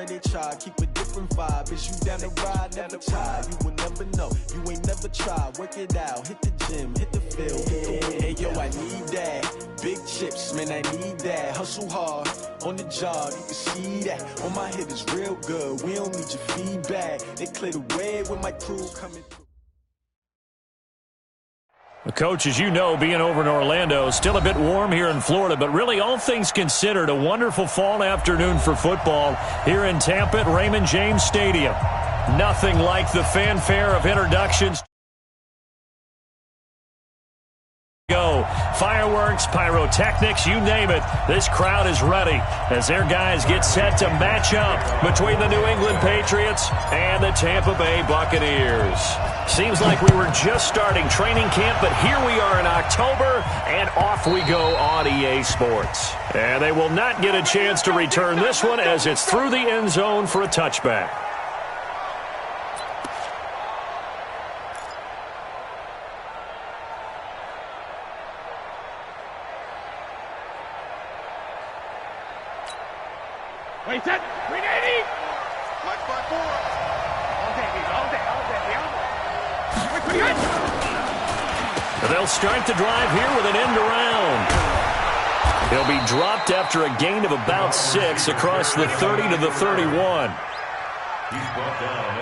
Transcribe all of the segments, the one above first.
They try, keep a different vibe. Is you down the ride, never try. You will never know, you ain't never tried. Work it out, hit the gym, hit the field, hit the wind. Hey yo, I need that. Big chips, man, I need that. Hustle hard, on the job, you can see that. On my head is real good, we don't need your feedback. They clear the way with my crew coming through. Coach, as you know, being over in Orlando, still a bit warm here in Florida, but really all things considered, a wonderful fall afternoon for football here in Tampa at Raymond James Stadium. Nothing like the fanfare of introductions. Go. Fireworks, pyrotechnics, you name it. This crowd is ready as their guys get set to match up between the New England Patriots and the Tampa Bay Buccaneers. Seems like we were just starting training camp, but here we are in October, and off we go on EA Sports. And they will not get a chance to return this one as it's through the end zone for a touchback. Wait, set, 380. Black by 4. All day. They'll start the drive here with an end around. He'll be dropped after a gain of about 6 across the 30 to the 31.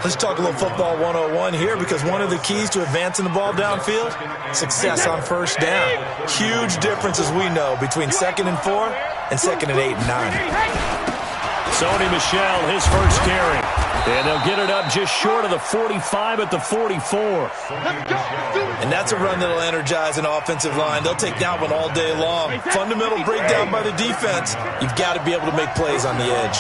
Let's talk a little football 101 here, because one of the keys to advancing the ball downfield, success on first down. Huge difference, as we know, between 2nd and 4 and 2nd and 8 and 9. Sony Michel, his first carry. And they'll get it up just short of the 45 at the 44. And that's a run that'll energize an offensive line. They'll take that one all day long. Fundamental breakdown by the defense. You've got to be able to make plays on the edge.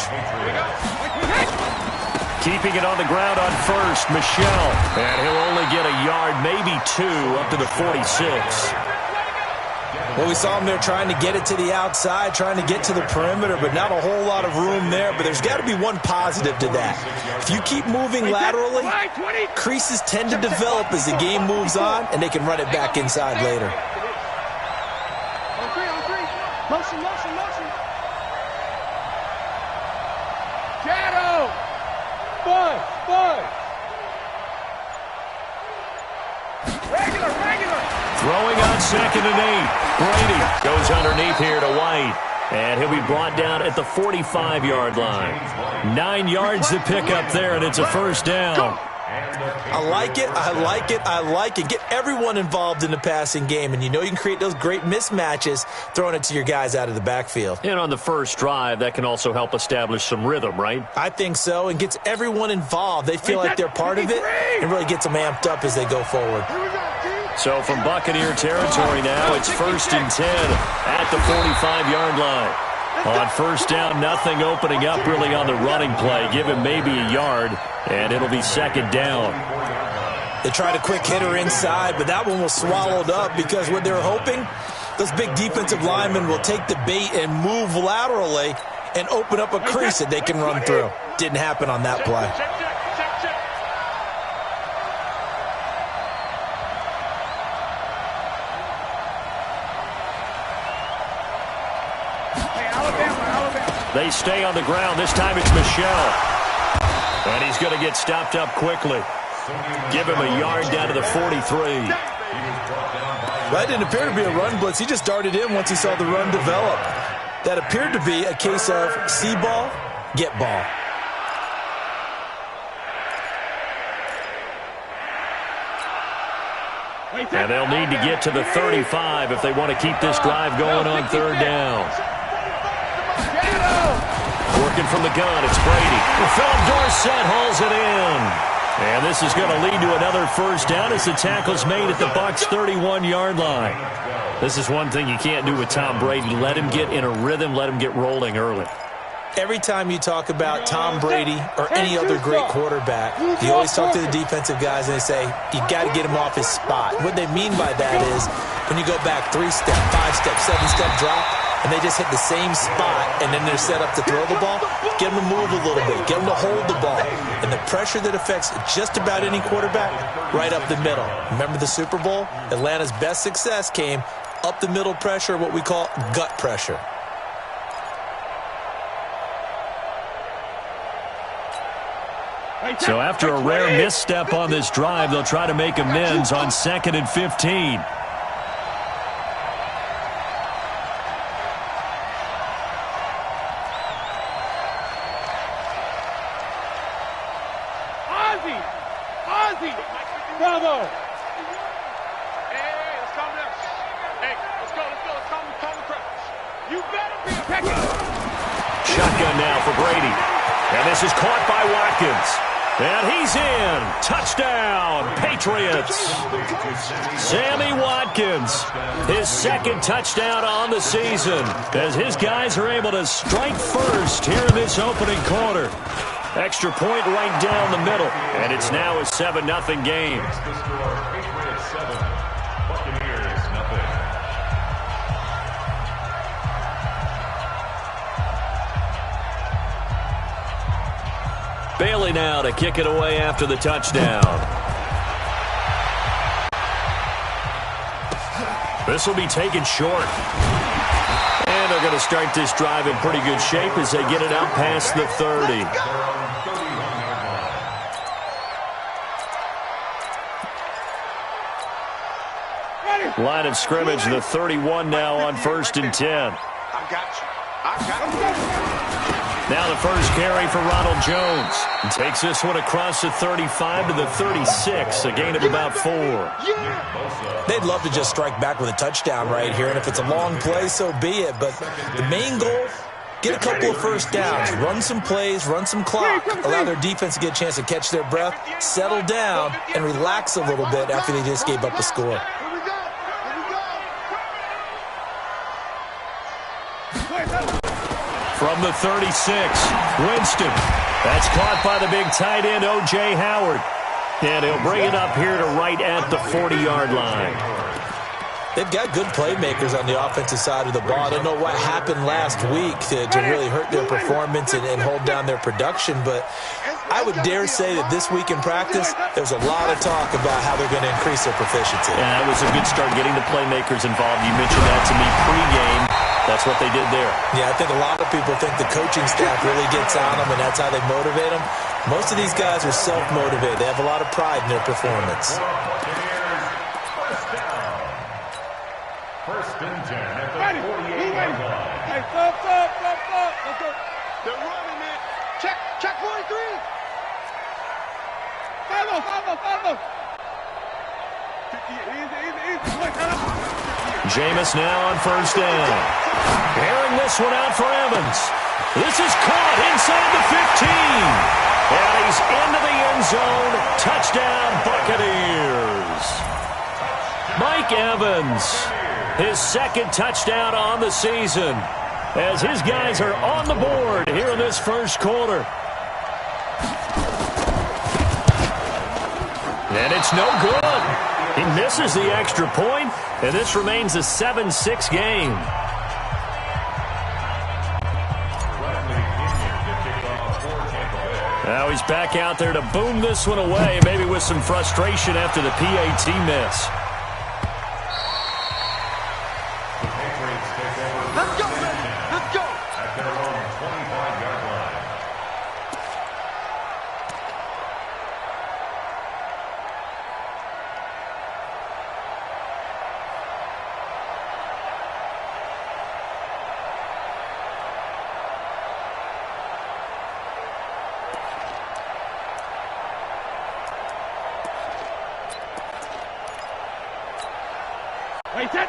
Keeping it on the ground on first, Michel. And he'll only get a yard, maybe 2, up to the 46. Well, we saw him there trying to get it to the outside, trying to get to the perimeter, but not a whole lot of room there. But there's got to be one positive to that. If you keep moving laterally, creases tend to develop as the game moves on, and they can run it back inside later. On three. Motion. Shadow. Buzz. Regular. Throwing on 2nd and 8. Brady goes underneath here to White. And he'll be brought down at the 45-yard line. 9 yards to pick up there, and it's a first down. I like it. Get everyone involved in the passing game, and you know you can create those great mismatches throwing it to your guys out of the backfield. And on the first drive, that can also help establish some rhythm, right? I think so, and gets everyone involved. They feel like they're part of it, and really gets them amped up as they go forward. So from Buccaneer territory now, it's 1st and 10 at the 45-yard line. On first down, nothing opening up really on the running play. Give him maybe a yard, and it'll be 2nd down. They tried a quick hitter inside, but that one was swallowed up because what they're hoping, those big defensive linemen will take the bait and move laterally and open up a crease that they can run through. Didn't happen on that play. They stay on the ground. This time it's Michel. And he's going to get stopped up quickly. Give him a yard down to the 43. That didn't appear to be a run blitz. He just darted in once he saw the run develop. That appeared to be a case of see ball, get ball. And they'll need to get to the 35 if they want to keep this drive going on 3rd down. Working from the gun, it's Brady. Philip Dorsett hauls it in. And this is going to lead to another first down as the tackle's made at the Bucs' 31-yard line. This is one thing you can't do with Tom Brady. Let him get in a rhythm, let him get rolling early. Every time you talk about Tom Brady or any other great quarterback, you always talk to the defensive guys and they say, you got to get him off his spot. What they mean by that is when you go back 3-step, 5-step, 7-step drop, and they just hit the same spot, and then they're set up to throw the ball, get them to move a little bit, get them to hold the ball. And the pressure that affects just about any quarterback, right up the middle. Remember the Super Bowl? Atlanta's best success came up the middle pressure, what we call gut pressure. So after a rare misstep on this drive, they'll try to make amends on 2nd and 15. Bravo! Hey, let's calm down. Hey, let's go. Let's calm the crowd. You better be a Shotgun now for Brady. And this is caught by Watkins. And he's in. Touchdown, Patriots. Sammy Watkins, his 2nd touchdown on the season, as his guys are able to strike first here in this opening quarter. Extra point right down the middle, and it's now a 7-0 game. Bailey now to kick it away after the touchdown. This will be taken short. And they're going to start this drive in pretty good shape as they get it out past the 30. Line of scrimmage, the 31 now on 1st and 10. I got you. Now the first carry for Ronald Jones. And takes this one across the 35 to the 36, a gain of about 4. They'd love to just strike back with a touchdown right here, and if it's a long play, so be it. But the main goal, get a couple of first downs, run some plays, run some clock, allow their defense to get a chance to catch their breath, settle down, and relax a little bit after they just gave up a score. From the 36, Winston. That's caught by the big tight end, O.J. Howard. And he'll bring it up here to right at the 40-yard line. They've got good playmakers on the offensive side of the ball. I don't know what happened last week to really hurt their performance and hold down their production, but I would dare say that this week in practice, there's a lot of talk about how they're going to increase their proficiency. Yeah, that was a good start getting the playmakers involved. You mentioned that to me pregame. That's what they did there. Yeah, I think a lot of people think the coaching staff really gets on them, and that's how they motivate them. Most of these guys are self-motivated. They have a lot of pride in their performance. First and 10 at the 48-yard line. Hey, stop. Let's go. They're running, man. Check 43. Follow. Easy. Jameis now on first down. Airing this one out for Evans. This is caught inside the 15. And he's into the end zone. Touchdown, Buccaneers. Mike Evans, his 2nd touchdown on the season, as his guys are on the board here in this first quarter. And it's no good. He misses the extra point, and this remains a 7-6 game. Now he's back out there to boom this one away, maybe with some frustration after the PAT miss. Let's go. At their own 25-yard line.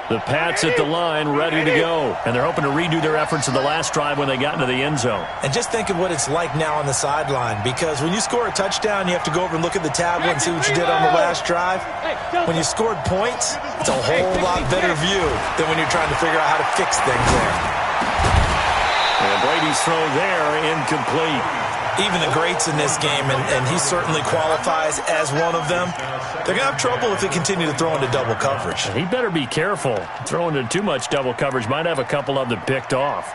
The Pats at the line, ready to go. And they're hoping to redo their efforts in the last drive when they got into the end zone. And just think of what it's like now on the sideline, because when you score a touchdown, you have to go over and look at the tablet and see what you did on the last drive. When you scored points, it's a whole lot better view than when you're trying to figure out how to fix things there. And Brady's throw there, incomplete. Even the greats in this game, and he certainly qualifies as one of them, they're going to have trouble if they continue to throw into double coverage. He better be careful. Throwing into too much double coverage might have a couple of them picked off.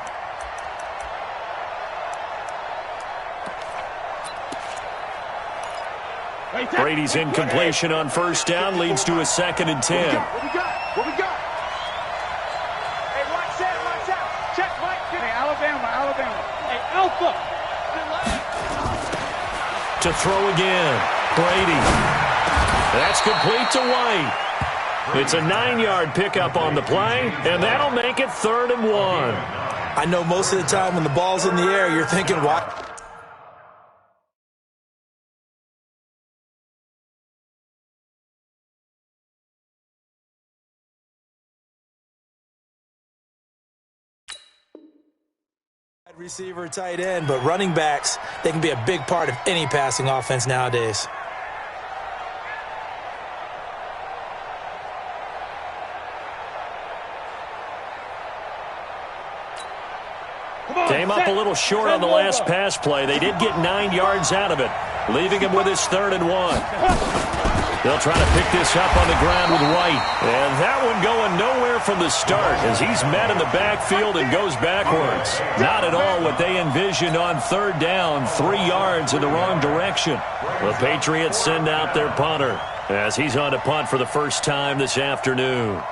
Brady's incompletion on first down leads to a 2nd and 10. What we got? Hey, watch out. Check, Mike. Hey, Alabama. Hey, Alpha. to throw again. Brady. That's complete to White. It's a 9-yard pickup on the play, and that'll make it 3rd and 1. I know most of the time when the ball's in the air, you're thinking, what? Receiver, tight end, but running backs, they can be a big part of any passing offense nowadays. Came up a little short on the last pass play. They did get 9 yards out of it, leaving him with his 3rd and 1. They'll try to pick this up on the ground with White. And that one going nowhere from the start as he's met in the backfield and goes backwards. Not at all what they envisioned on 3rd down, 3 yards in the wrong direction. The Patriots send out their punter as he's on to punt for the first time this afternoon.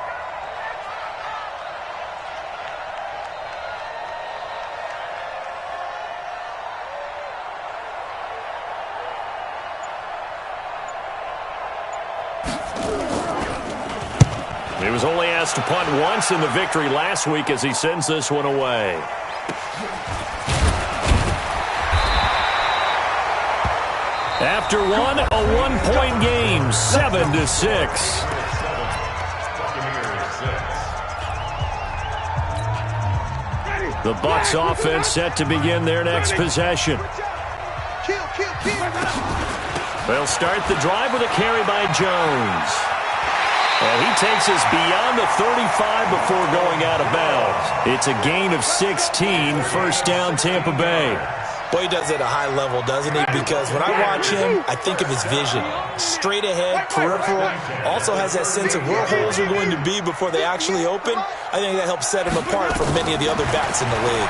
He was only asked to punt once in the victory last week as he sends this one away. After one, a 1-point game, 7-6. The Bucs offense set to begin their next possession. They'll start the drive with a carry by Jones. And he takes us beyond the 35 before going out of bounds. It's a gain of 16, 1st down Tampa Bay. Boy, he does it at a high level, doesn't he? Because when I watch him, I think of his vision. Straight ahead, peripheral, also has that sense of where holes are going to be before they actually open. I think that helps set him apart from many of the other backs in the league.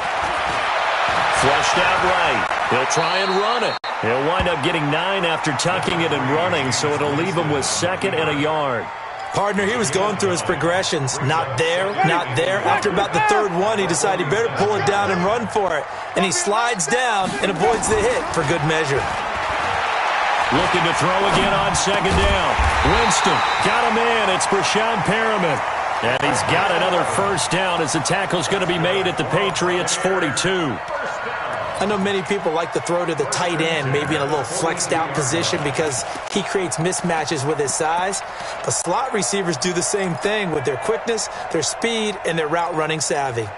Flushed out right. He'll try and run it. He'll wind up getting 9 after tucking it and running, so it'll leave him with 2nd and a yard. Partner, he was going through his progressions. Not there, not there. After about the 3rd one, he decided he better pull it down and run for it. And he slides down and avoids the hit for good measure. Looking to throw again on 2nd down. Winston got a man. It's Brashad Perriman. And he's got another 1st down as the tackle's going to be made at the Patriots' 42. I know many people like to throw to the tight end, maybe in a little flexed out position because he creates mismatches with his size. But slot receivers do the same thing with their quickness, their speed, and their route running savvy.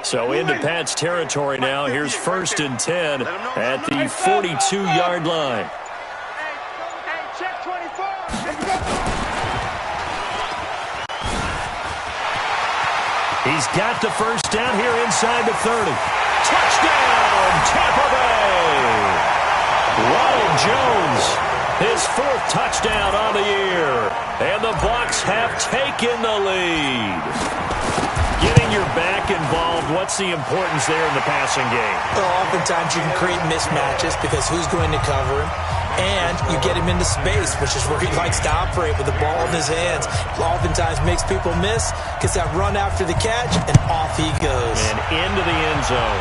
So into Pat's territory now. Here's 1st and 10 at the 42-yard line. Hey, check 24. He's got the 1st down here inside the 30. Touchdown, Tampa Bay! Ronald Jones, his 4th touchdown on the year. And the Bucs have taken the lead. Getting your back involved, what's the importance there in the passing game? Well, oftentimes you can create mismatches because who's going to cover him? And you get him into space, which is where he likes to operate with the ball in his hands. Oftentimes makes people miss, gets that run after the catch, and off he goes. And into the end zone.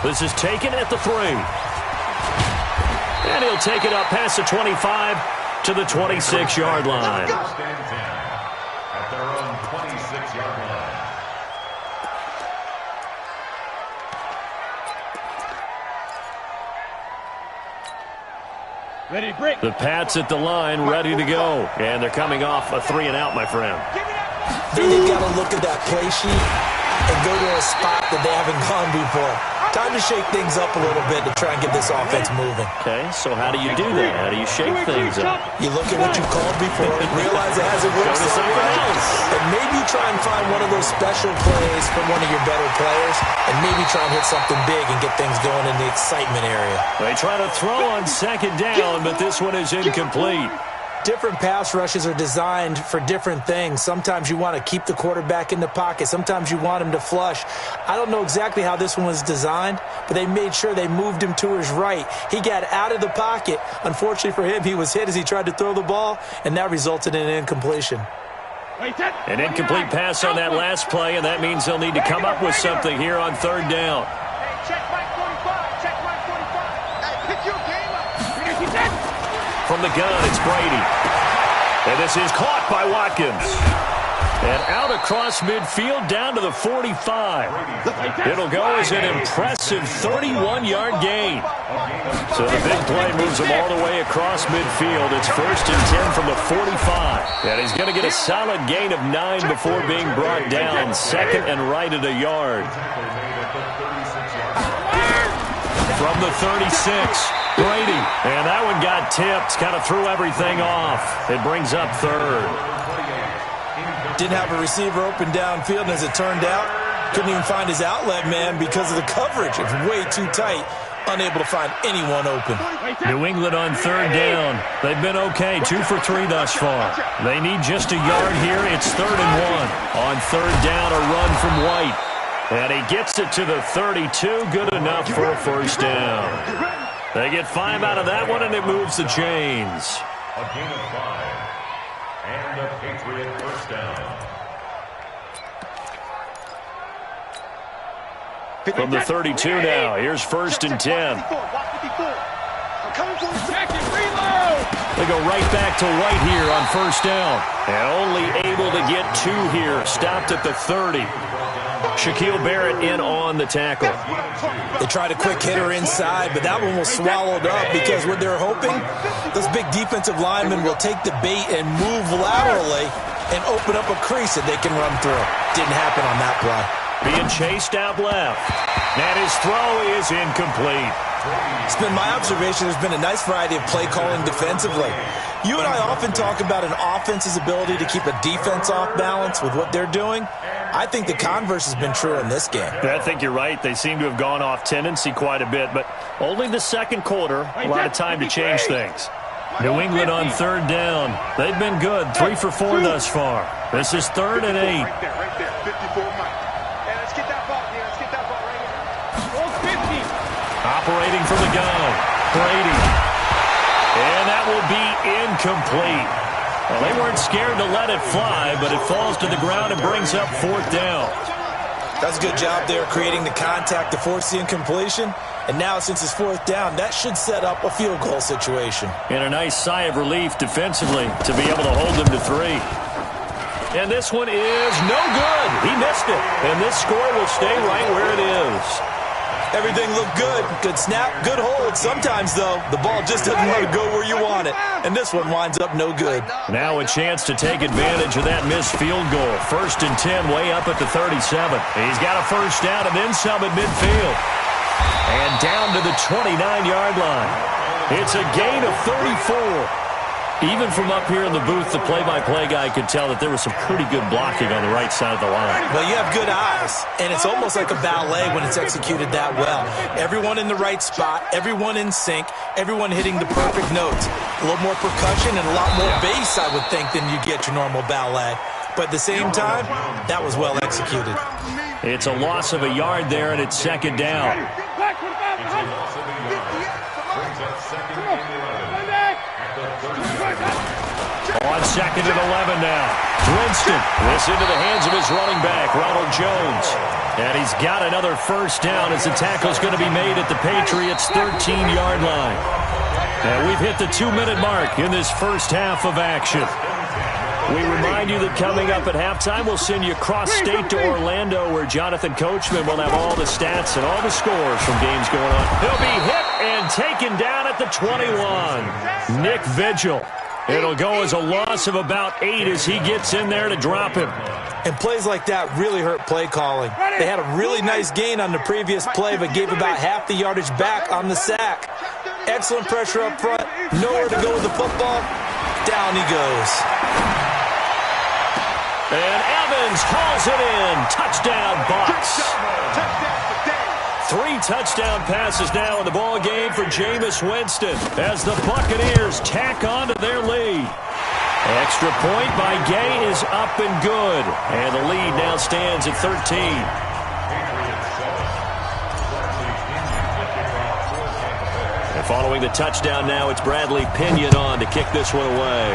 This is taken at the 3. And he'll take it up past the 25 to the 26-yard line. At their own 26-yard line. The Pats at the line, ready to go. And they're coming off a 3-and-out, my friend. They've got to look at that play sheet and go to a spot that they haven't gone before. Time to shake things up a little bit to try and get this offense moving. Okay, so how do you do that? How do you shake things up? You look at what you called before, realize it hasn't worked Go to something else. and maybe try and find one of those special plays from one of your better players, and maybe try and hit something big and get things going in the excitement area. They try to throw on 2nd down, but this one is incomplete. Different pass rushes are designed for different things. Sometimes you want to keep the quarterback in the pocket. Sometimes you want him to flush. I don't know exactly how this one was designed, but they made sure they moved him to his right. He got out of the pocket. Unfortunately for him, he was hit as he tried to throw the ball, and that resulted in an incompletion. An incomplete pass on that last play, and that means they'll need to come up with something here on third down. From the gun, it's Brady. And this is caught by Watkins. And out across midfield down to the 45. It'll go as an impressive 31-yard gain. So the big play moves him all the way across midfield. It's 1st and 10 from the 45. And he's going to get a solid gain of 9 before being brought down. 2nd and right at a yard. From the 36, Brady. And that one got tipped. Kind of threw everything off. It brings up 3rd. Didn't have a receiver open downfield, and as it turned out, couldn't even find his outlet man because of the coverage. It was way too tight, unable to find anyone open. New England on third down. They've been okay, 2 for 3 thus far. They need just a yard here. It's 3rd and 1. On third down, a run from White. And he gets it to the 32. Good enough for a first down. They get 5 out of that one, and it moves the chains. A gain of 5. And a Patriot first down. From the 32 now, here's 1st and 10. They go right back to White here on first down. And only able to get 2 here. Stopped at the 30. Shaquille Barrett in on the tackle. They tried a quick hitter inside, but that one was swallowed up because what they're hoping, those big defensive linemen will take the bait and move laterally and open up a crease that they can run through. Didn't happen on that play. Being chased out left. And his throw is incomplete. It's been my observation there's been a nice variety of play calling defensively. You and I often talk about an offense's ability to keep a defense off balance with what they're doing. I think the converse has been true in this game. I think you're right. They seem to have gone off tendency quite a bit, but only the second quarter, a lot of time to change things. New England on third down. They've been good, 3 for 4 thus far. This is 3rd and 8. Operating from the gun, Brady. And that will be incomplete. Well, they weren't scared to let it fly, but it falls to the ground and brings up 4th down. That's a good job there creating the contact to force the incompletion. And now since it's 4th down, that should set up a field goal situation. And a nice sigh of relief defensively to be able to hold them to 3. And this one is no good. He missed it. And this score will stay right where it is. Everything looked good. Good snap, good hold. Sometimes, though, the ball just doesn't want to go where you want it. And this one winds up no good. Now a chance to take advantage of that missed field goal. 1st and 10 way up at the 37. He's got a first down and then some at midfield. And down to the 29-yard line. It's a gain of 34. Even from up here in the booth, the play-by-play guy could tell that there was some pretty good blocking on the right side of the line. Well, you have good eyes, and it's almost like a ballet when it's executed that well. Everyone in the right spot, everyone in sync, everyone hitting the perfect notes. A little more percussion and a lot more bass, I would think, than you get your normal ballet. But at the same time, that was well executed. It's a loss of a yard there, and it's 2nd down. On 2nd and 11 now. Winston. This into the hands of his running back, Ronald Jones. And he's got another first down as the tackle's going to be made at the Patriots' 13-yard line. And we've hit the 2-minute mark in this first half of action. We remind you that coming up at halftime, we'll send you cross-state to Orlando, where Jonathan Coachman will have all the stats and all the scores from games going on. He'll be hit and taken down at the 21. Nick Vigil. It'll go as a loss of about 8 as he gets in there to drop him. And plays like that really hurt play calling. They had a really nice gain on the previous play, but gave about half the yardage back on the sack. Excellent pressure up front. Nowhere to go with the football. Down he goes. And Evans hauls it in. Touchdown, Bucs. 3 touchdown passes now in the ball game for Jameis Winston as the Buccaneers tack on to their lead. Extra point by Gay is up and good. And the lead now stands at 13. And following the touchdown now, it's Bradley Pinion on to kick this one away.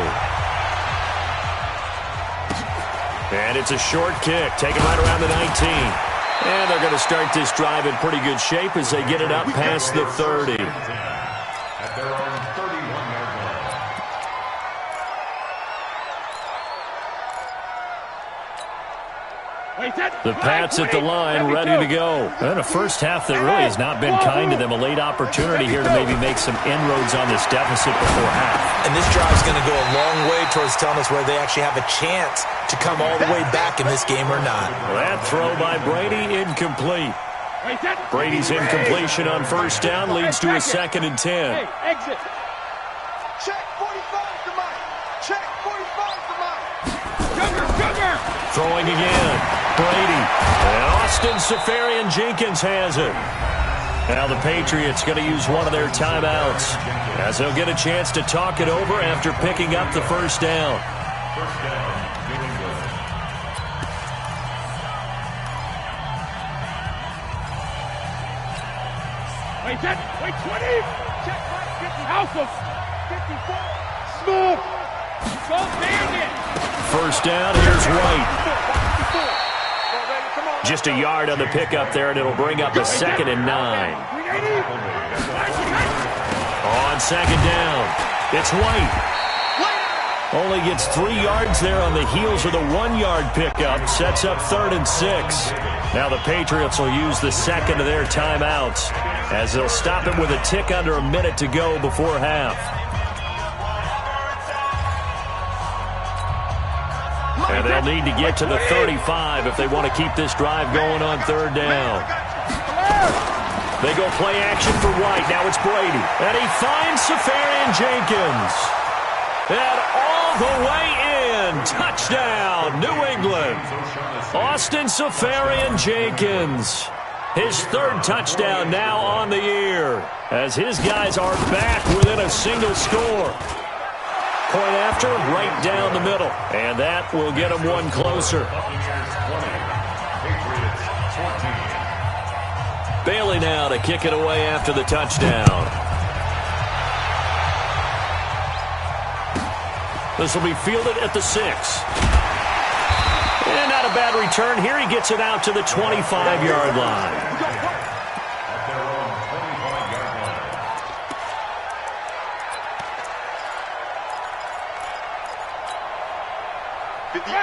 And it's a short kick, taken right around the 19. And they're going to start this drive in pretty good shape as they get it up past the 30. At their own 31-yard line. The Pats at the line, ready to go. And a first half that really has not been kind to them. A late opportunity here to maybe make some inroads on this deficit before half. And this drive's going to go a long way towards telling us whether they actually have a chance to come all the way back in this game or not. That throw by Brady, incomplete. Brady's incompletion on first down leads to a 2nd and 10. Exit. Check 45 to Mike. Check 45 to Mike. Sugar. Throwing again. Brady. And Austin Safarian-Jenkins has it. Now the Patriots going to use one of their timeouts as they'll get a chance to talk it over after picking up the first down. First down, New England. Wait, 20. Check Mike 50. Alpha. 54. Smooth. Go bandit. First down, here's White. Just a yard on the pickup there, and it'll bring up a 2nd and 9. On second down, it's White. Only gets 3 yards there on the heels of the 1-yard pickup. Sets up 3rd and 6. Now the Patriots will use the second of their timeouts as they'll stop it with a tick under a minute to go before half. And they'll need to get to the 35 if they want to keep this drive going on 3rd down. They go play action for White. Now it's Brady. And he finds Safarian-Jenkins. And all the way in. Touchdown, New England. Austin Safarian-Jenkins. His 3rd touchdown now on the year as his guys are back within a single score. Point after, right down the middle. And that will get them one closer. Bailey now to kick it away after the touchdown. This will be fielded at the 6. And not a bad return here. He gets it out to the 25-yard line.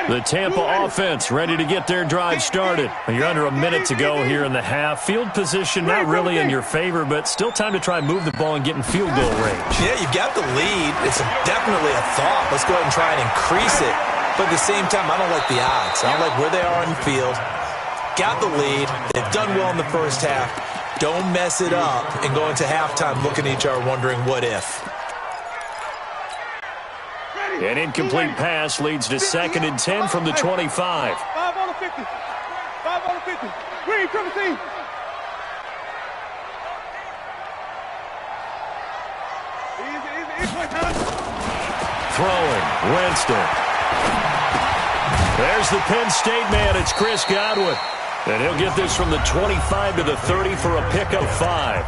The Tampa offense ready to get their drive started. You're under a minute to go here in the half. Field position not really in your favor, but still time to try and move the ball and get in field goal range. Yeah, you've got the lead. It's definitely a thought. Let's go ahead and try and increase it. But at the same time, I don't like the odds. I don't like where they are on the field. Got the lead. They've done well in the first half. Don't mess it up and go into halftime looking at each other wondering what if. An incomplete pass leads to 2nd and 10 from the 25. 5 on the 50. 5 on the 50. Green, triple team. Easy. Throwing, Winston. There's the Penn State man. It's Chris Godwin. And he'll get this from the 25 to the 30 for a pick of 5.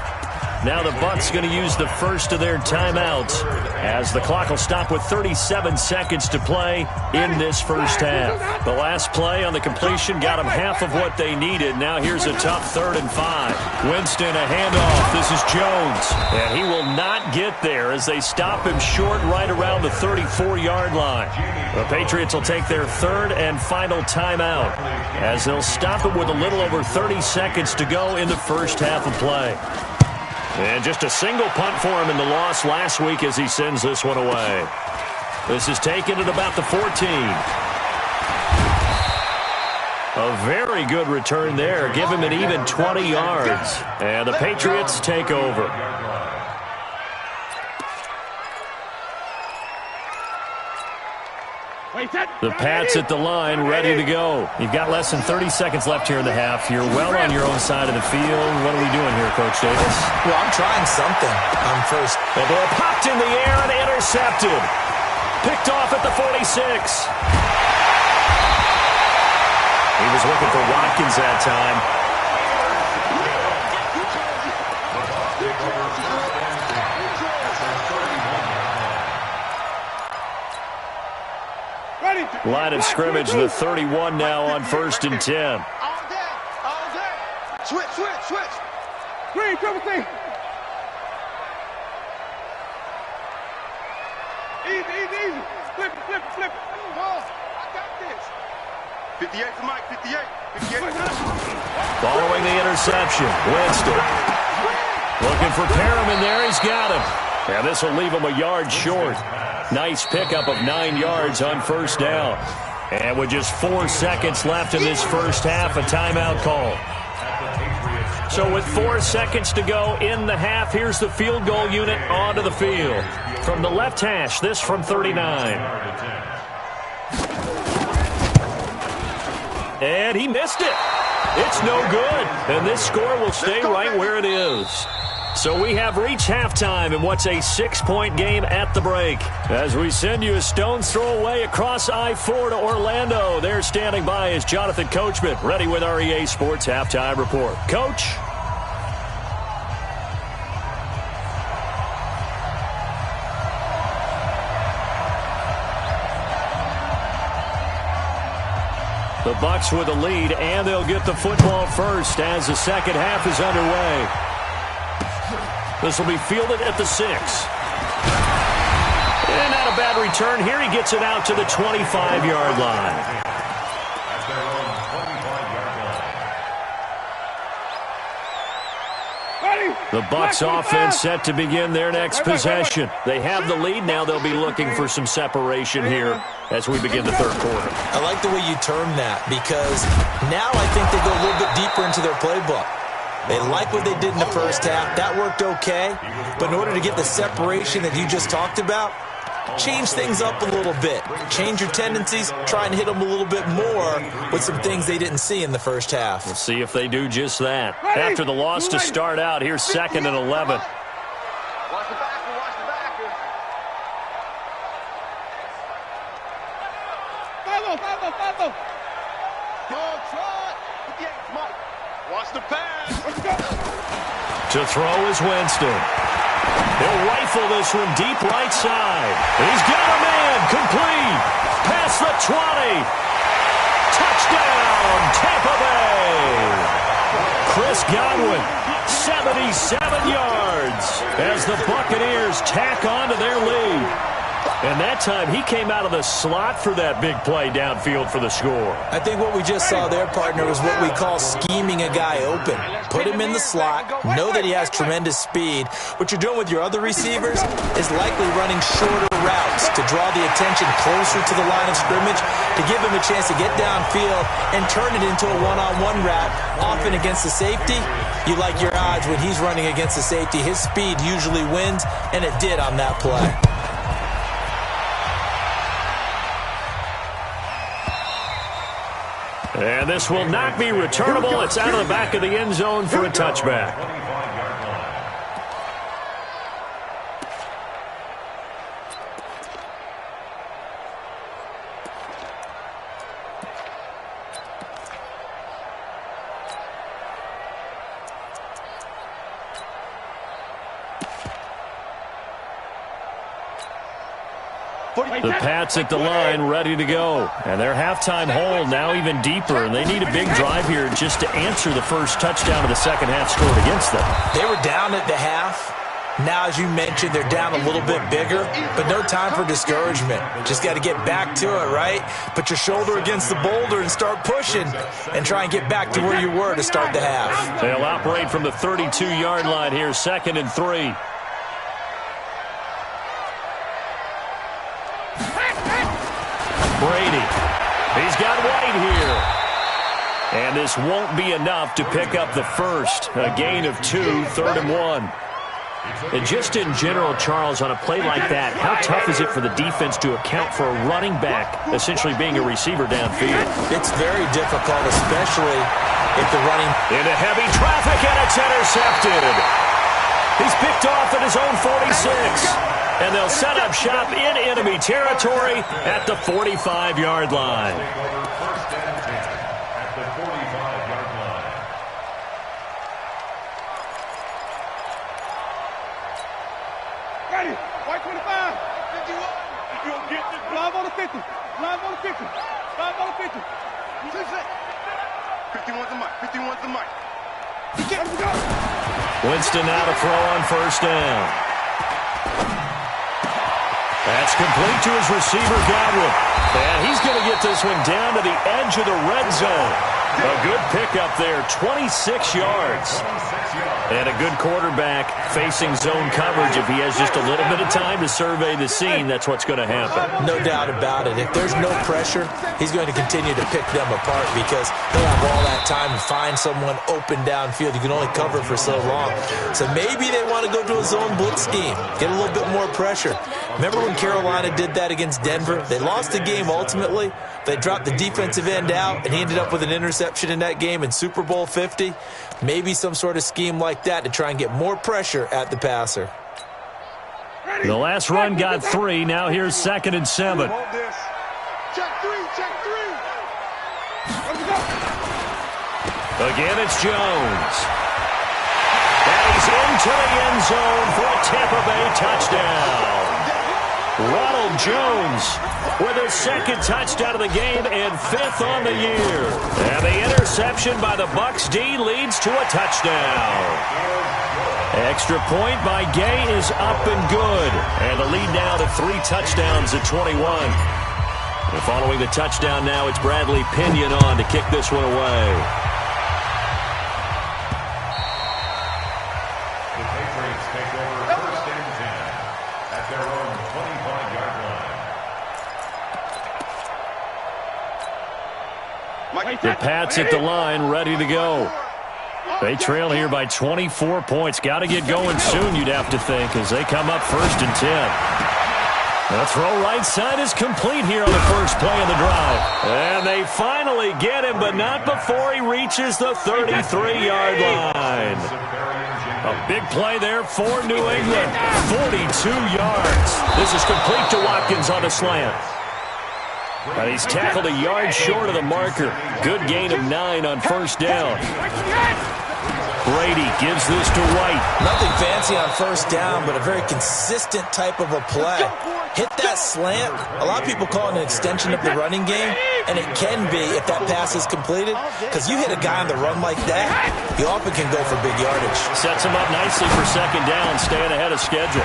Now the Bucs going to use the first of their timeouts as the clock will stop with 37 seconds to play in this first half. The last play on the completion got them half of what they needed. Now here's a tough 3rd and 5. Winston, a handoff. This is Jones. And he will not get there as they stop him short right around the 34-yard line. The Patriots will take their 3rd and final timeout as they'll stop it with a little over 30 seconds to go in the first half of play. And just a single punt for him in the loss last week as he sends this one away. This is taken at about the 14. A very good return there. Give him an even 20 yards. And the Patriots take over. The Pats at the line, ready to go. You've got less than 30 seconds left here in the half. You're well on your own side of the field. What are we doing here, Coach Davis? Well, I'm trying something. I'm first. The ball popped in the air and intercepted. Picked off at the 46. He was looking for Watkins that time. Line of scrimmage, the 31 now on 1st and 10. All day. Switch. Green, triple C. Easy. Flip it. Come on. I got this. 58 to Mike, 58. Following the interception, Winston. Looking for Perriman there. He's got him. And this will leave him a yard short. Nice pickup of 9 yards on 1st down. And with just 4 seconds left in this first half, a timeout call. So with 4 seconds to go in the half, here's the field goal unit onto the field. From the left hash, this from 39. And he missed it. It's no good. And this score will stay right where it is. So we have reached halftime in what's a 6-point game at the break. As we send you a stone's throw away across I-4 to Orlando. There standing by is Jonathan Coachman, ready with our EA Sports Halftime Report. Coach? The Bucs with a lead, and they'll get the football first as the second half is underway. This will be fielded at the 6. And not a bad return. Here he gets it out to the 25-yard line. The Bucs offense set to begin their next possession. They have the lead. Now they'll be looking for some separation here as we begin the third quarter. I like the way you term that, because now I think they go a little bit deeper into their playbook. They like what they did in the first half. That worked okay. But in order to get the separation that you just talked about, change things up a little bit. Change your tendencies. Try and hit them a little bit more with some things they didn't see in the first half. We'll see if they do just that. After the loss to start out, here's 2nd and 11. Watch the backer. Follow. Good try. 58, Mike. Watch the pass. Let's go. To throw is Winston. He'll rifle this one deep right side. He's got a man. Complete. Past the 20. Touchdown, Tampa Bay. Chris Godwin, 77 yards as the Buccaneers tack on to their lead. And that time, he came out of the slot for that big play downfield for the score. I think what we just saw there, partner, was what we call scheming a guy open. Put him in the slot, know that he has tremendous speed. What you're doing with your other receivers is likely running shorter routes to draw the attention closer to the line of scrimmage, to give him a chance to get downfield and turn it into a one-on-one route, often against the safety. You like your odds when he's running against the safety. His speed usually wins, and it did on that play. And this will not be returnable. It's out of the back of the end zone for a touchback. The Pats at the line, ready to go. And their halftime hole now even deeper, and they need a big drive here just to answer the first touchdown of the second half scored against them. They were down at the half. Now, as you mentioned, they're down a little bit bigger, but no time for discouragement. Just got to get back to it, right? Put your shoulder against the boulder and start pushing and try and get back to where you were to start the half. They'll operate from the 32-yard line here, 2nd and 3. Brady. He's got White here. And this won't be enough to pick up the first. A gain of 2, 3rd and 1. And just in general, Charles, on a play like that, how tough is it for the defense to account for a running back essentially being a receiver downfield? It's very difficult, especially if the running... Into heavy traffic, and it's intercepted. He's picked off at his own 46. And they'll set up shop in enemy territory at the 45-yard line. At the 45-yard line. Ready. White 25. 51. You'll get this. Live on the 50. Live on the 50. 51's the mic. 51's the mic. Winston now to throw on first down. That's complete to his receiver, Godwin. And he's going to get this one down to the edge of the red zone. A good pickup there, 26 yards. And a good quarterback facing zone coverage. If he has just a little bit of time to survey the scene, that's what's going to happen. No doubt about it. If there's no pressure, he's going to continue to pick them apart because he'll have all that time to find someone open downfield. You can only cover for so long. So maybe they want to go to a zone blitz scheme, get a little bit more pressure. Remember when Carolina did that against Denver? They lost the game ultimately. They dropped the defensive end out, and he ended up with an interception in that game in Super Bowl 50. Maybe some sort of scheme like that to try and get more pressure at the passer. The last run got 3. Now here's 2nd and 7. Check three. Again, it's Jones. And he's into the end zone for a Tampa Bay touchdown. Ronald Jones with his 2nd touchdown of the game and 5th on the year. And the interception by the Bucs D leads to a touchdown. Extra point by Gay is up and good. And the lead now to 3 touchdowns at 21. And following the touchdown now, it's Bradley Pinion on to kick this one away. The Patriots take over 1st and 10 at their own 25-yard line. The Pats at the line, ready to go. They trail here by 24 points. Got to get going soon, you'd have to think, as they come up 1st and 10. The throw right side is complete here on the first play of the drive. And they finally get him, but not before he reaches the 33-yard line. A big play there for New England. 42 yards. This is complete to Watkins on the slant. But he's tackled a yard short of the marker. Good gain of 9 on first down. Brady gives this to White. Nothing fancy on first down, but a very consistent type of a play. Hit that slant. A lot of people call it an extension of the running game, and it can be if that pass is completed, because you hit a guy on the run like that, you often can go for big yardage. Sets him up nicely for 2nd down, staying ahead of schedule.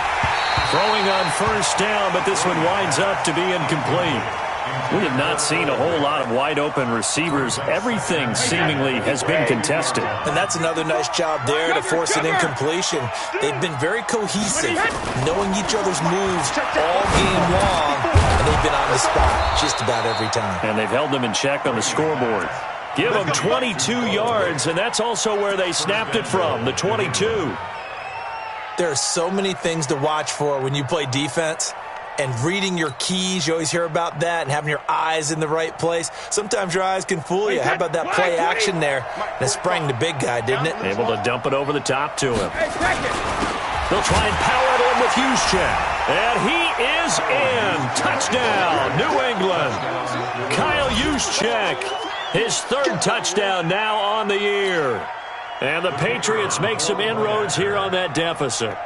Throwing on first down, but this one winds up to be incomplete. We have not seen a whole lot of wide-open receivers. Everything seemingly has been contested. And that's another nice job there to force an incompletion. They've been very cohesive, knowing each other's moves all game long, and they've been on the spot just about every time. And they've held them in check on the scoreboard. Give them 22 yards, and that's also where they snapped it from, the 22. There are so many things to watch for when you play defense. And reading your keys, you always hear about that, and having your eyes in the right place. Sometimes your eyes can fool you. How about that play action there? And it sprang the big guy, didn't it? Able to dump it over the top to him. They'll try and power it in with Juszczyk. And he is in. Touchdown, New England. Kyle Juszczyk, his 3rd touchdown now on the year. And the Patriots make some inroads here on that deficit.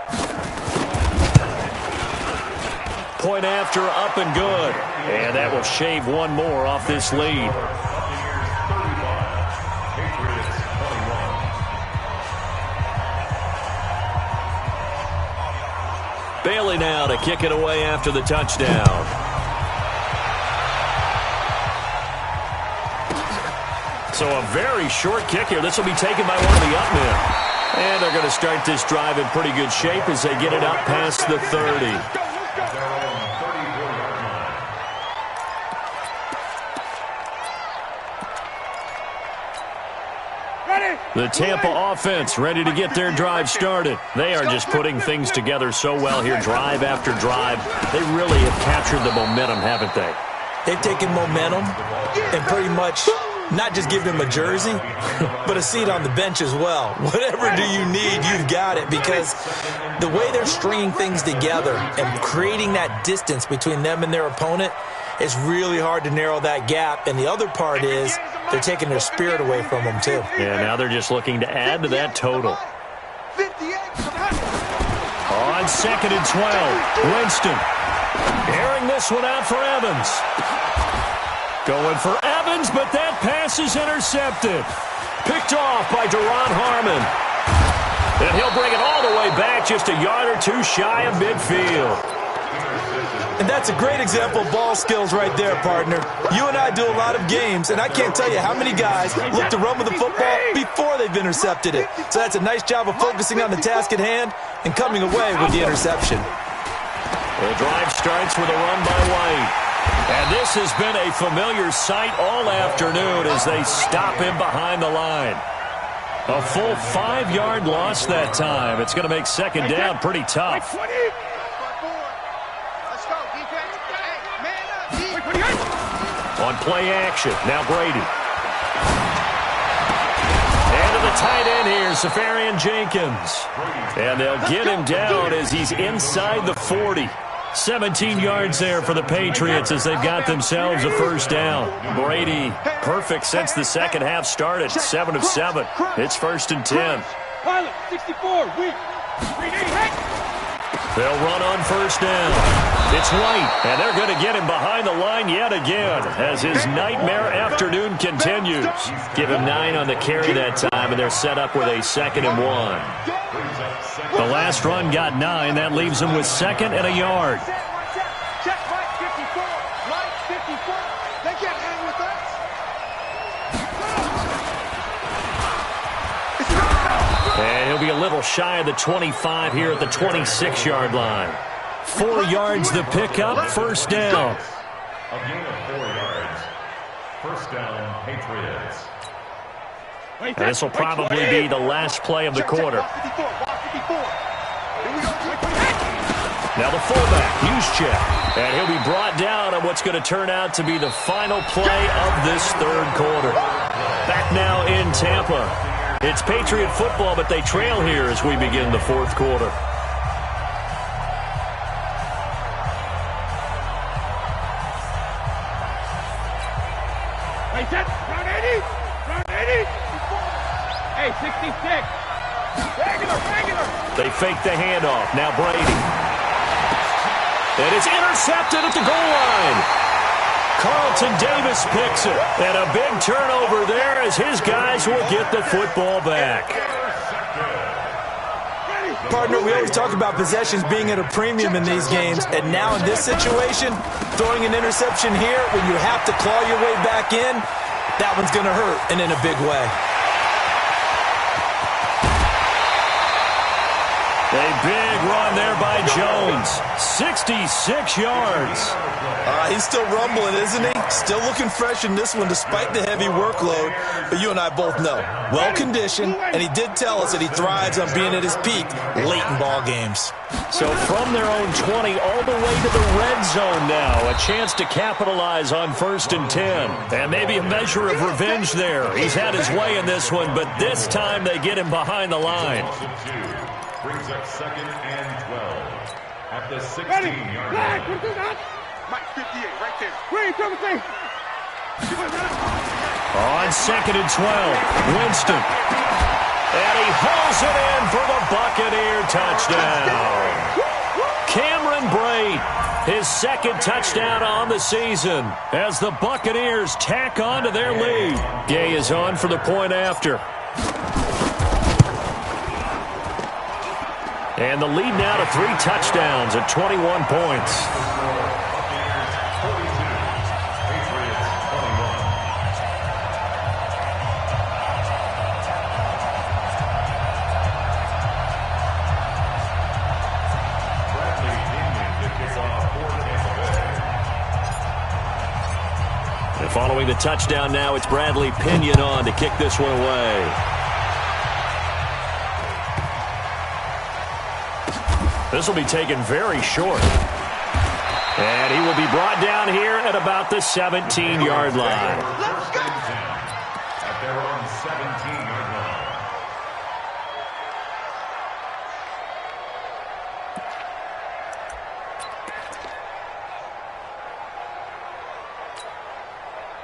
Point after, up and good. And that will shave one more off this lead. Bailey now to kick it away after the touchdown. So a very short kick here. This will be taken by one of the up men. And they're going to start this drive in pretty good shape as they get it up past the 30. The Tampa offense ready to get their drive started. They are just putting things together so well here, drive after drive. They really have captured the momentum, haven't they? They've taken momentum and pretty much not just given him a jersey, but a seat on the bench as well. Whatever do you need, you've got it, because the way they're stringing things together and creating that distance between them and their opponent is really hard to narrow that gap. And the other part is they're taking their spirit away from them, too. Yeah, now they're just looking to add to that total. On 2nd and 12, Winston airing this one out for Evans. Going for Evans, but that pass This is intercepted. Picked off by Duron Harmon. And he'll bring it all the way back just a yard or two shy of midfield. And that's a great example of ball skills right there, partner. You and I do a lot of games, and I can't tell you how many guys look to run with the football before they've intercepted it. So that's a nice job of focusing on the task at hand and coming away with the interception. The drive starts with a run by White. And this has been a familiar sight all afternoon as they stop him behind the line. A full 5-yard loss that time. It's going to make second down pretty tough. On play action, now Brady. And to the tight end here, Safarian Jenkins. And they'll get him down as he's inside the 40. 17 yards there for the Patriots as they've got themselves a first down. Brady, perfect since the second half started. 7 of 7. It's 1st and 10. 64, They'll run on first down. It's White, and they're going to get him behind the line yet again as his nightmare afternoon continues. Give him 9 on the carry that time, and they're set up with a 2nd and 1. The last run got 9. That leaves him with 2nd and a yard. Check right 54. Right 54. They can't hang with us. And he'll be a little shy of the 25 here at the 26-yard line. 4 yards the pickup, first down. A gain of 4 yards. First down, Patriots. And this will probably be the last play of the quarter. Now the fullback, Juszczyk. And he'll be brought down on what's going to turn out to be the final play of this third quarter. Back now in Tampa. It's Patriot football, but they trail here as we begin the fourth quarter. Round 80. Round 80. Hey, 66. Regular. They fake the handoff. Now Brady. And it's intercepted at the goal line. Carlton Davis picks it. And a big turnover there as his guys will get the football back. Partner, we always talk about possessions being at a premium in these games, and now in this situation, throwing an interception here when you have to claw your way back in, that one's going to hurt, and in a big way. A big run there by Jones. 66 yards. He's still rumbling, isn't he? Still looking fresh in this one despite the heavy workload. But you and I both know, well-conditioned, and he did tell us that he thrives on being at his peak late in ball games. So from their own 20 all the way to the red zone now. A chance to capitalize on 1st and 10. And maybe a measure of revenge there. He's had his way in this one, but this time they get him behind the line. Brings up 2nd and 12 at the 16-yard line. Mike 58, right there. Where you coming from? On 2nd and 12, Winston. And he hauls it in for the Buccaneer touchdown. Cameron Brate, his 2nd touchdown on the season as the Buccaneers tack on to their lead. Gay is on for the point after. And the lead now to 3 touchdowns at 21 points. And following the touchdown now, it's Bradley Pinion on to kick this one away. This will be taken very short. And he will be brought down here at about the 17-yard line. At their own 17-yard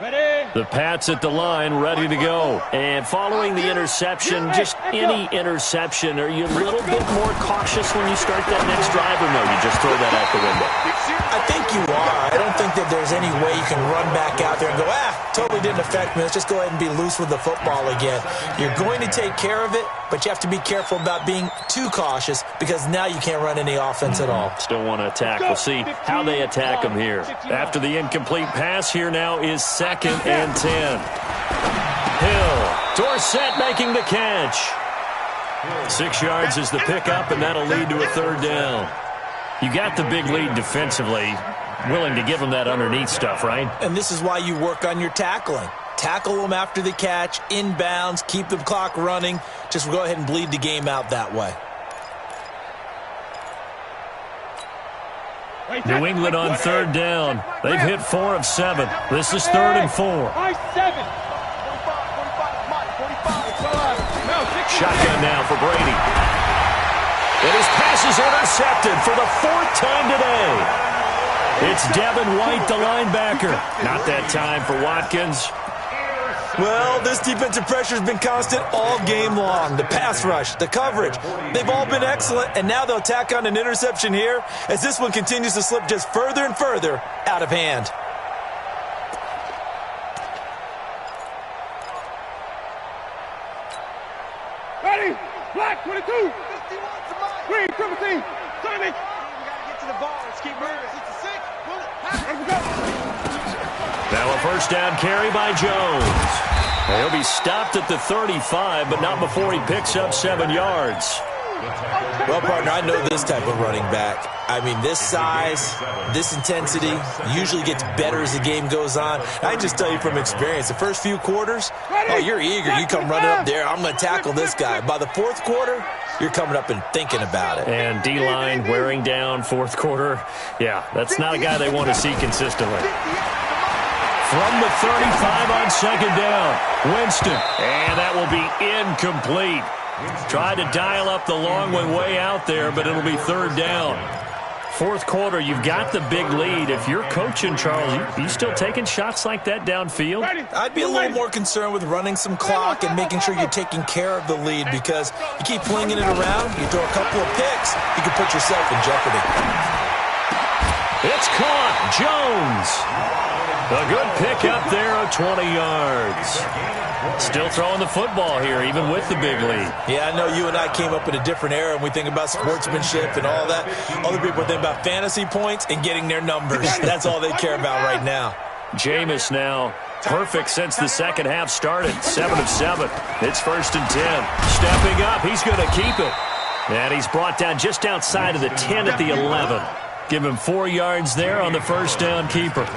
line. Ready? The Pats at the line, ready to go. And following the interception, just any interception, are you a little bit more cautious when you start that next drive, or no, you just throw that out the window? I think you are. I don't think that there's any way you can run back out there and go, totally didn't affect me. Let's just go ahead and be loose with the football again. You're going to take care of it, but you have to be careful about being too cautious because now you can't run any offense at all. Still want to attack. We'll see how they attack them here. After the incomplete pass, here now is 2nd and 10. Hill, Dorsett making the catch. 6 yards is the pickup, and that'll lead to a 3rd down. You got the big lead defensively, willing to give them that underneath stuff, right? And this is why you work on your tackling. Tackle them after the catch, inbounds, keep the clock running. Just go ahead and bleed the game out that way. New England on 3rd down. They've hit 4 of 7. This is 3rd and 4. Shotgun now for Brady. And his pass is intercepted for the 4th time today. It's Devin White, the linebacker. Not that time for Watkins. Well, this defensive pressure has been constant all game long. The pass rush, the coverage, they've all been excellent, and now they'll tack on an interception here as this one continues to slip just further and further out of hand. Ready, black 22, green, triple team, Sunday. We gotta get to the ball. Let's keep moving. 66, let's go. Now a 1st down carry by Jones. He'll be stopped at the 35, but not before he picks up 7 yards. Well, partner, I know this type of running back. I mean, this size, this intensity usually gets better as the game goes on. I can just tell you from experience, the first few quarters, you're eager. You come running up there, I'm going to tackle this guy. By the 4th quarter, you're coming up and thinking about it. And D-line wearing down 4th quarter. Yeah, that's not a guy they want to see consistently. From the 35 on 2nd down, Winston. And that will be incomplete. Tried to dial up the long one way out there, but it'll be 3rd down. 4th quarter, you've got the big lead. If you're coaching, Charles, you still taking shots like that downfield? I'd be a little more concerned with running some clock and making sure you're taking care of the lead because you keep flinging it around, you throw a couple of picks, you can put yourself in jeopardy. It's caught. Jones. A good pick up there of 20 yards. Still throwing the football here, even with the big lead. Yeah, I know you and I came up in a different era, and we think about sportsmanship and all that. Other people think about fantasy points and getting their numbers. That's all they care about right now. Jameis now perfect since the 2nd half started. 7 of 7. It's 1st and 10. Stepping up, he's going to keep it. And he's brought down just outside of the 10 at the 11. Give him 4 yards there on the 1st down keeper.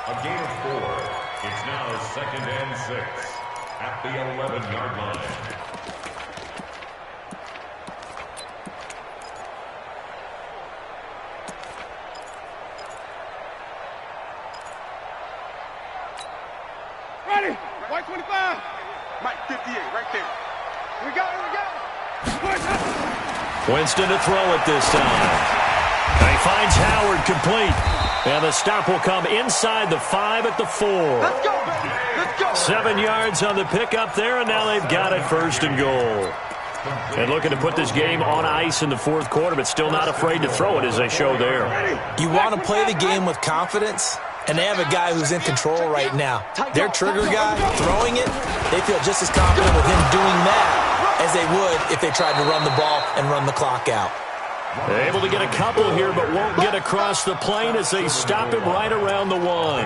A gain of 4. It's now 2nd and 6 at the 11-yard line. Ready, white 25, Mike 58, right there. Here we go, Winston to throw it this time. And he finds Howard complete. And the stop will come inside the 5 at the 4. Let's go, baby. Let's go. 7 yards on the pickup there, and now they've got it 1st and goal. And looking to put this game on ice in the 4th quarter, but still not afraid to throw it as they show there. You want to play the game with confidence, and they have a guy who's in control right now. Their trigger guy, throwing it, they feel just as confident with him doing that as they would if they tried to run the ball and run the clock out. They're able to get a couple here, but won't get across the plane as they stop him right around the 1.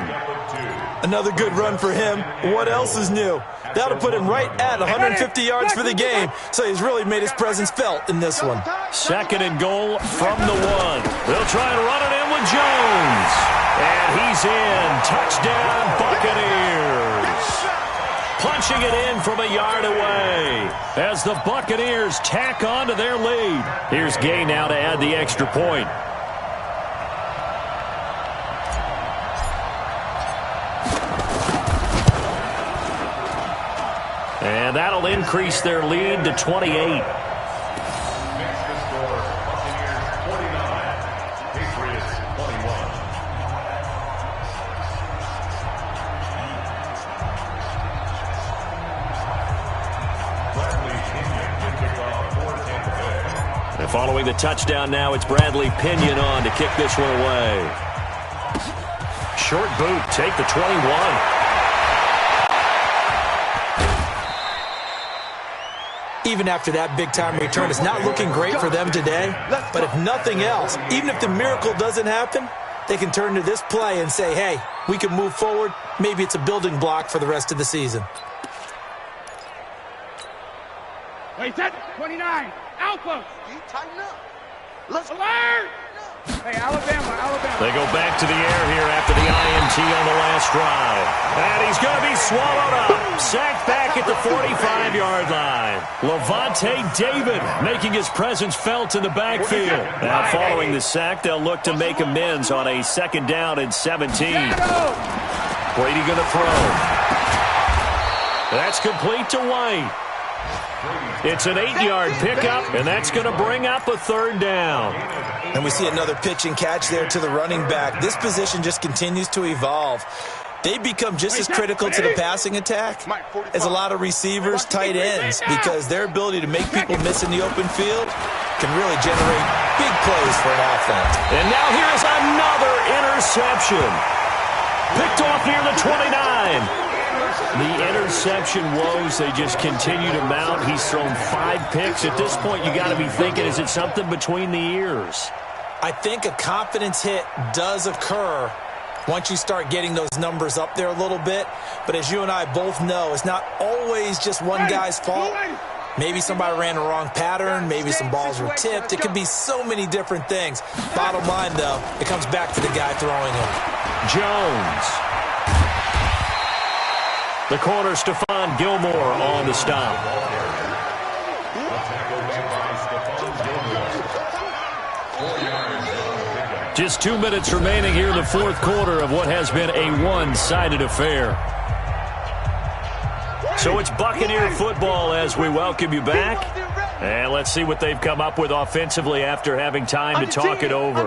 Another good run for him. What else is new? That'll put him right at 150 yards for the game, so he's really made his presence felt in this one. 2nd and goal from the 1. They'll try and run it in with Jones. And he's in. Touchdown, Buccaneers. Punching it in from a yard away as the Buccaneers tack on to their lead. Here's Gay now to add the extra point. And that'll increase their lead to 28. Following the touchdown now, it's Bradley Pinion on to kick this one away. Short boot, take the 21. Even after that big-time return, it's not looking great for them today. But if nothing else, even if the miracle doesn't happen, they can turn to this play and say, hey, we can move forward. Maybe it's a building block for the rest of the season. Hey, set 29. Alpha. Tighten up. Let's alert. Hey, Alabama. They go back to the air here after the INT on the last drive. And he's going to be swallowed up. Sacked back at the 45-yard line. Levante David making his presence felt in the backfield. Now following the sack, they'll look to make amends on a 2nd down and 17. Brady going to throw. That's complete to White. It's an 8-yard pickup, and that's going to bring up a 3rd down. And we see another pitch and catch there to the running back. This position just continues to evolve. They become just as critical to the passing attack as a lot of receivers, tight ends, because their ability to make people miss in the open field can really generate big plays for an offense. And now here's another interception. Picked off near the 29. The interception woes, they just continue to mount. He's thrown 5 picks. At this point, you got to be thinking, is it something between the ears? I think a confidence hit does occur once you start getting those numbers up there a little bit. But as you and I both know, it's not always just one guy's fault. Maybe somebody ran the wrong pattern. Maybe some balls were tipped. It could be so many different things. Bottom line, though, it comes back to the guy throwing it. Jones. The corner, Stephon Gilmore on the stop. Just 2 minutes remaining here in the 4th quarter of what has been a one-sided affair. So it's Buccaneer football as we welcome you back. And let's see what they've come up with offensively after having time to talk it over.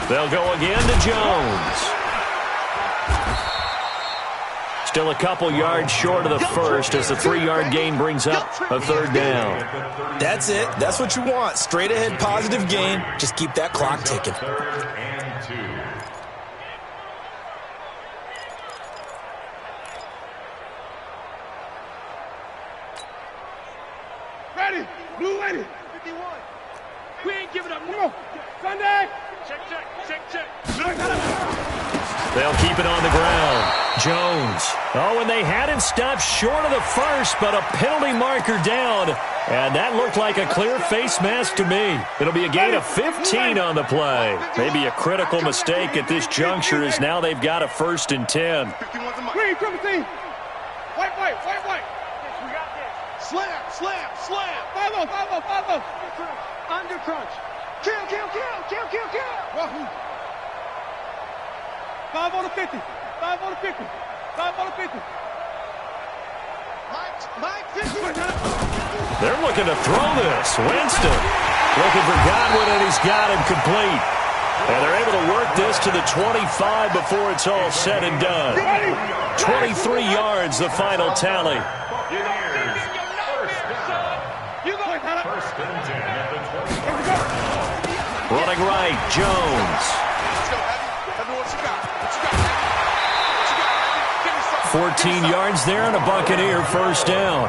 They'll go again to Jones. Still a couple yards short of the first as the 3-yard gain brings up a 3rd down. That's it. That's what you want. Straight ahead positive gain. Just keep that clock ticking. 3rd and 2. Ready. Blue ready. 51. We ain't giving up. No. Sunday. Check. They'll keep it on the ground. Jones. Oh, and they had him stopped short of the first, but a penalty marker down. And that looked like a clear face mask to me. It'll be a gain of 15 on the play. Maybe a critical mistake at this juncture as now they've got a 1st and 10. Green, triple team. White. Yes, we got this. Slam. 5-0. Under crunch. Kill. 5 on the 50. 5 on the 50. Mike 50. They're looking to throw this. Winston looking for Godwin, and he's got him complete. And they're able to work this to the 25 before it's all said and done. 23 yards, the final tally. First and 10 at the 20. Running right, Jones. 14 yards there and a Buccaneer 1st down.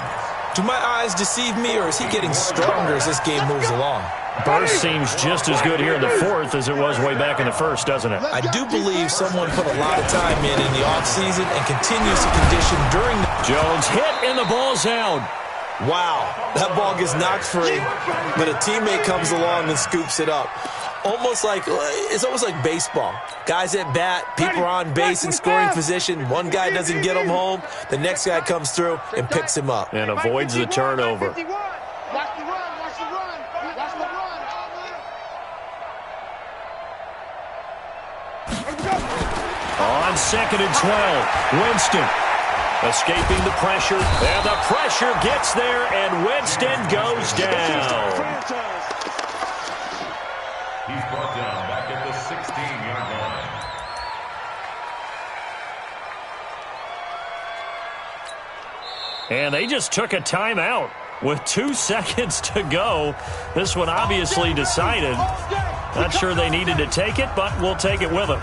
Do my eyes deceive me, or is he getting stronger as this game moves along? Burst seems just as good here in the 4th as it was way back in the 1st, doesn't it? I do believe someone put a lot of time in the offseason and continues to condition during the... Jones hit and the ball's out. Wow, that ball gets knocked free, but a teammate comes along and scoops it up. It's almost like baseball. Guys at bat, people are on base in scoring position. One guy doesn't get him home. The next guy comes through and picks him up. And avoids the turnover. Watch the run. On 2nd and 12, Winston escaping the pressure. And the pressure gets there, and Winston goes down. He's brought down back at the 16-yard line. And they just took a timeout with 2 seconds to go. This one obviously decided. Not sure they needed to take it, but we'll take it with them.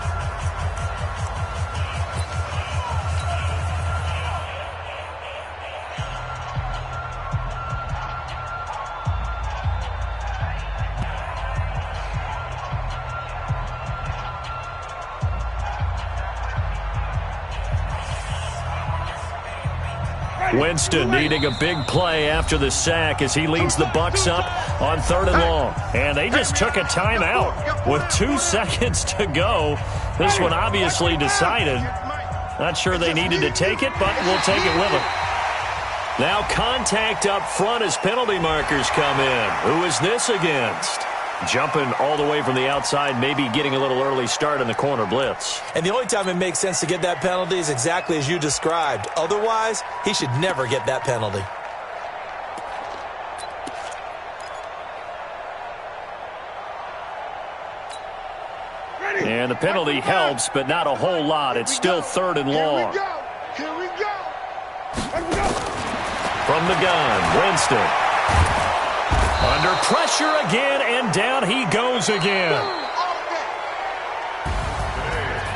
Winston needing a big play after the sack as he leads the Bucs up on 3rd and long. And they just took a timeout with 2 seconds to go. This one obviously decided. Not sure they needed to take it, but we'll take it with them. Now contact up front as penalty markers come in. Who is this against? Jumping all the way from the outside, maybe getting a little early start in the corner blitz. And the only time it makes sense to get that penalty is exactly as you described. Otherwise, he should never get that penalty. And the penalty helps, but not a whole lot. It's still 3rd and long. Here we go. From the gun, Winston. Under pressure again, and down he goes again.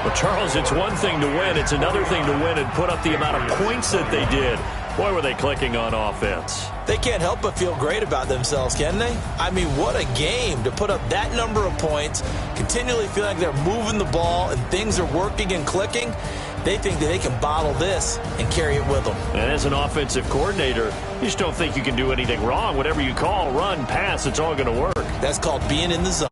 Well, Charles, it's one thing to win. It's another thing to win and put up the amount of points that they did. Boy, were they clicking on offense. They can't help but feel great about themselves, can they? I mean, what a game to put up that number of points, continually feeling like they're moving the ball and things are working and clicking. They think that they can bottle this and carry it with them. And as an offensive coordinator, you just don't think you can do anything wrong. Whatever you call, run, pass, it's all going to work. That's called being in the zone.